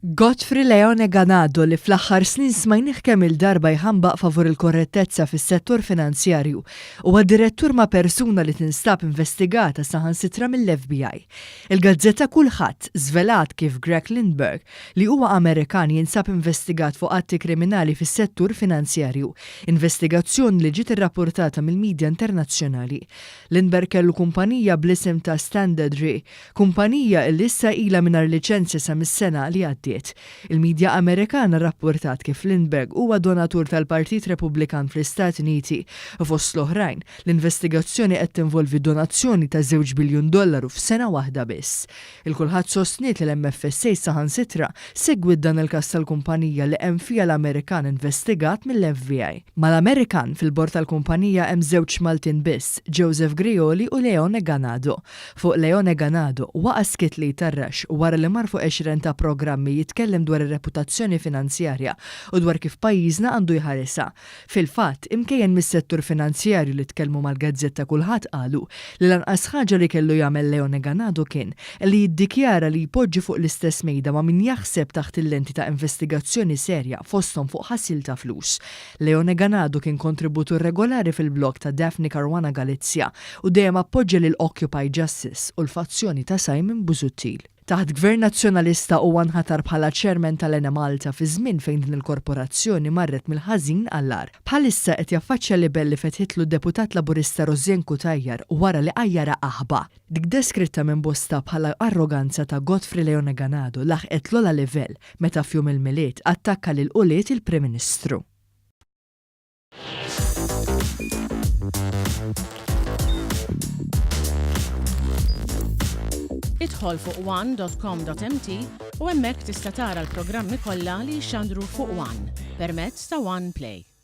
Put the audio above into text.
Godfrey Leone Ganado li fl-aħħar snin smajnih kemm il-darba jħambaq favur il-korrettezza fis-settur finanzjarju huwa direttur ma' persuna li tinstab investigata saħansitra mill-FBI. Il-gazzetta Kulħadd żvelat kif Greg Lindbergh li huwa Amerikan jinsab investigat fuq atti kriminali fis-settur finanzjarju, investigazzjoni li ġiet irrappurtata mill-midja internazzjonali. Lindbergh kellu kumpanija bl-isem ta' Standard Re, kumpanija li issa ilha mingħajr liċenzja sa mis-sena li għaddiet. Il-medja Amerikana rrapportat kif Lindbergh huwa donatur tal-Partit Repubblikan fl-Istati Uniti u fost l-oħrajn l-investigazzjoni qed tinvolvi donazzjoni ta' $2 biljun f'sena waħda biss. Il-kulħadd sostniet li l-MFSA saħansitra segwit dan il-każ tal-kumpanija li hemm fiha l-Amerikan investigat mill-FBI. Mal-Amerikan fil-bord tal-kumpanija hemm żewġ Maltin biss, Joseph Grioli u Leone Ganado. Fuq Leone Ganado waqa' skit li jtarrax wara li mar fuq 20 ta' programmi jitkellem dwar ir-reputazzjoni finanzjarja u dwar kif pajjiżna għandu jħaresha. Fil-fatt, imkejjen mis-settur finanzjarju li tkellmu mal-gazzetta Kulħadd qalu li lanqas ħaġa li kellu jagħmel Leone Ganado kien li jiddikjara li jpoġġi fuq l-istess mejda ma' min jaħseb taħt il-lenti ta' investigazzjoni serja fosthom fuq ħassil ta' flus. Leone Ganado kien kontributur regolari fil-blog ta' Daphne Caruana Galizia u dejjem appoġġja lil Occupy Justice u l-fazzjoni ta' Simon Busuttil. Taħt Gvern Nazzjonalista u nħatar bħala ċermen tal-Ena Malta fi żmien fejn din il-korporazzjoni marret mill-ħażin għall-ar. Bħalissa qed jaffaċċja libel li fetħitlu d-deputat Laburista Rożien Kutajjar wara li qajjara aħba. Dik deskritta minn bosta bħala arroganza ta' Godfrey Leone Ganado laħqet l-ola livell meta f'jum il-miliet attakka lil quliet il-Prim Ministru. Idħol fuq one.com.mt u hemmhekk tista' tara l-programmi kollha li jxandru fuq One permezz ta' One Play.